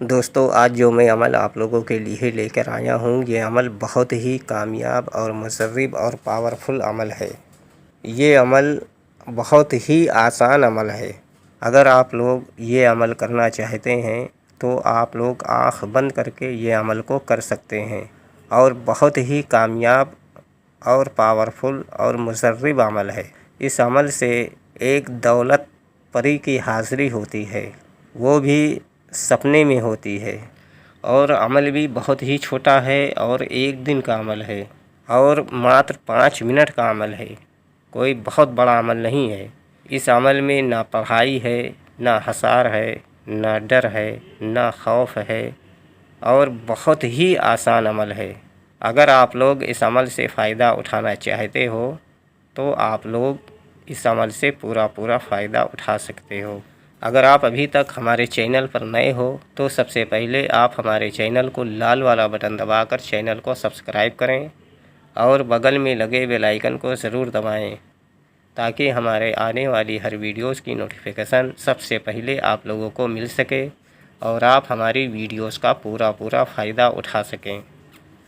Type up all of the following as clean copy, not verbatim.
دوستو آج جو میں عمل آپ لوگوں کے لیے لے کر آیا ہوں، یہ عمل بہت ہی کامیاب اور مصرف اور پاورفل عمل ہے۔ یہ عمل بہت ہی آسان عمل ہے۔ اگر آپ لوگ یہ عمل کرنا چاہتے ہیں تو آپ لوگ آنکھ بند کر کے یہ عمل کو کر سکتے ہیں، اور بہت ہی کامیاب اور پاورفل اور مصرف عمل ہے۔ اس عمل سے ایک دولت پری کی حاضری ہوتی ہے، وہ بھی سپنے میں ہوتی ہے، اور عمل بھی بہت ہی چھوٹا ہے اور 1 دن کا عمل ہے، اور ماتر 5 منٹ کا عمل ہے۔ کوئی بہت بڑا عمل نہیں ہے۔ اس عمل میں نہ پڑھائی ہے، نہ حصار ہے، نہ ڈر ہے، نہ خوف ہے، اور بہت ہی آسان عمل ہے۔ اگر آپ لوگ اس عمل سے فائدہ اٹھانا چاہتے ہو تو آپ لوگ اس عمل سے پورا فائدہ اٹھا سکتے ہو۔ اگر آپ ابھی تک ہمارے چینل پر نئے ہو تو سب سے پہلے آپ ہمارے چینل کو لال والا بٹن دبا کر چینل کو سبسکرائب کریں، اور بغل میں لگے بیل آئیکن کو ضرور دبائیں، تاکہ ہمارے آنے والی ہر ویڈیوز کی نوٹیفیکیشن سب سے پہلے آپ لوگوں کو مل سکے اور آپ ہماری ویڈیوز کا پورا فائدہ اٹھا سکیں۔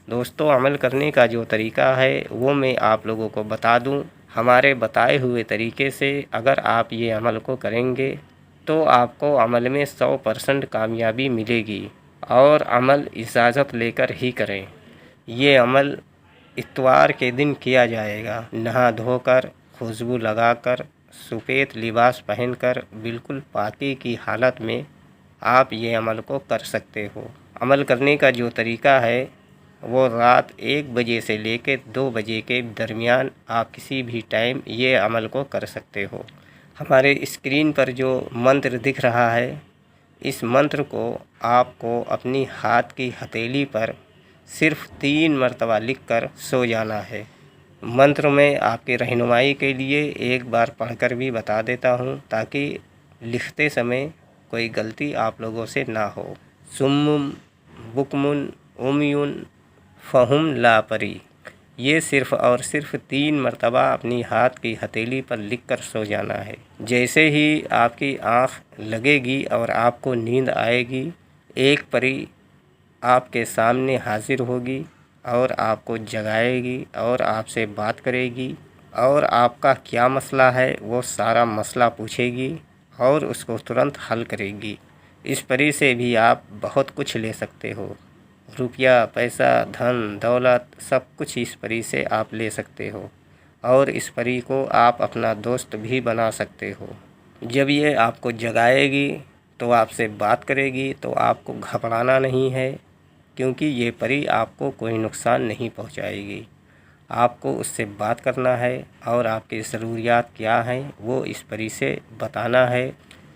دوستو، عمل کرنے کا جو طریقہ ہے وہ میں آپ لوگوں کو بتا دوں۔ ہمارے بتائے ہوئے طریقے سے اگر آپ یہ عمل کو کریں گے تو آپ کو عمل میں 100% کامیابی ملے گی، اور عمل اجازت لے کر ہی کریں۔ یہ عمل اتوار کے دن کیا جائے گا، نہا دھو کر، خوشبو لگا کر، سفید لباس پہن کر، بالکل پاکی کی حالت میں آپ یہ عمل کو کر سکتے ہو۔ عمل کرنے کا جو طریقہ ہے وہ رات 1 بجے سے لے کے 2 بجے کے درمیان آپ کسی بھی ٹائم یہ عمل کو کر سکتے ہو۔ ہمارے اسکرین پر جو منتر دکھ رہا ہے، اس منتر کو آپ کو اپنی ہاتھ کی ہتھیلی پر صرف 3 مرتبہ لکھ کر سو جانا ہے۔ منتر میں آپ کی رہنمائی کے لیے ایک بار پڑھ کر بھی بتا دیتا ہوں، تاکہ لکھتے سمے کوئی غلطی آپ لوگوں سے نہ ہو۔ سمم بکمن امیون فہم لا پری۔ یہ صرف اور صرف 3 مرتبہ اپنی ہاتھ کی ہتھیلی پر لکھ کر سو جانا ہے۔ جیسے ہی آپ کی آنکھ لگے گی اور آپ کو نیند آئے گی، ایک پری آپ کے سامنے حاضر ہوگی اور آپ کو جگائے گی اور آپ سے بات کرے گی، اور آپ کا کیا مسئلہ ہے وہ سارا مسئلہ پوچھے گی اور اس کو ترنت حل کرے گی۔ اس پری سے بھی آپ بہت کچھ لے سکتے ہو، روپیہ، پیسہ، دھن دولت، سب کچھ اس پری سے آپ لے سکتے ہو، اور اس پری کو آپ اپنا دوست بھی بنا سکتے ہو۔ جب یہ آپ کو جگائے گی تو آپ سے بات کرے گی تو آپ کو گھبرانا نہیں ہے، کیونکہ یہ پری آپ کو کوئی نقصان نہیں پہنچائے گی۔ آپ کو اس سے بات کرنا ہے اور آپ کی ضروریات کیا ہیں وہ اس پری سے بتانا ہے۔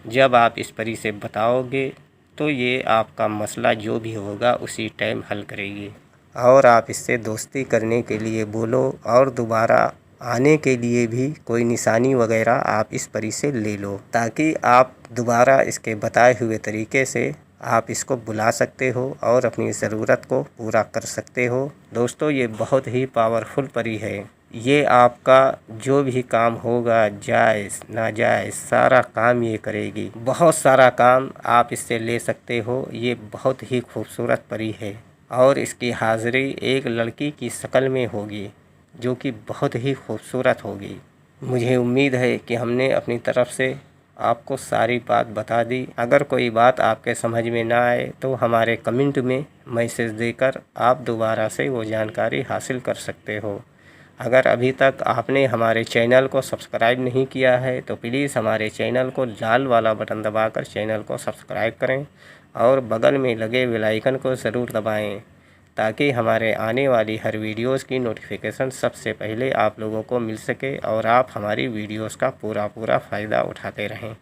جب آپ اس پری سے بتاؤ گے تو یہ آپ کا مسئلہ جو بھی ہوگا اسی ٹائم حل کرے گی، اور آپ اس سے دوستی کرنے کے لیے بولو، اور دوبارہ آنے کے لیے بھی کوئی نشانی وغیرہ آپ اس پری سے لے لو، تاکہ آپ دوبارہ اس کے بتائے ہوئے طریقے سے آپ اس کو بلا سکتے ہو اور اپنی ضرورت کو پورا کر سکتے ہو۔ دوستو، یہ بہت ہی پاورفل پری ہے۔ یہ آپ کا جو بھی کام ہوگا، جائز ناجائز، سارا کام یہ کرے گی۔ بہت سارا کام آپ اس سے لے سکتے ہو۔ یہ بہت ہی خوبصورت پری ہے، اور اس کی حاضری ایک لڑکی کی شکل میں ہوگی، جو کہ بہت ہی خوبصورت ہوگی۔ مجھے امید ہے کہ ہم نے اپنی طرف سے آپ کو ساری بات بتا دی۔ اگر کوئی بات آپ کے سمجھ میں نہ آئے تو ہمارے کمنٹ میں میسج دے کر آپ دوبارہ سے وہ جانکاری حاصل کر سکتے ہو۔ اگر ابھی تک آپ نے ہمارے چینل کو سبسکرائب نہیں کیا ہے تو پلیز ہمارے چینل کو لال والا بٹن دبا کر چینل کو سبسکرائب کریں، اور بغل میں لگے بیل آئیکن کو ضرور دبائیں، تاکہ ہمارے آنے والی ہر ویڈیوز کی نوٹیفیکیشن سب سے پہلے آپ لوگوں کو مل سکے اور آپ ہماری ویڈیوز کا پورا فائدہ اٹھاتے رہیں۔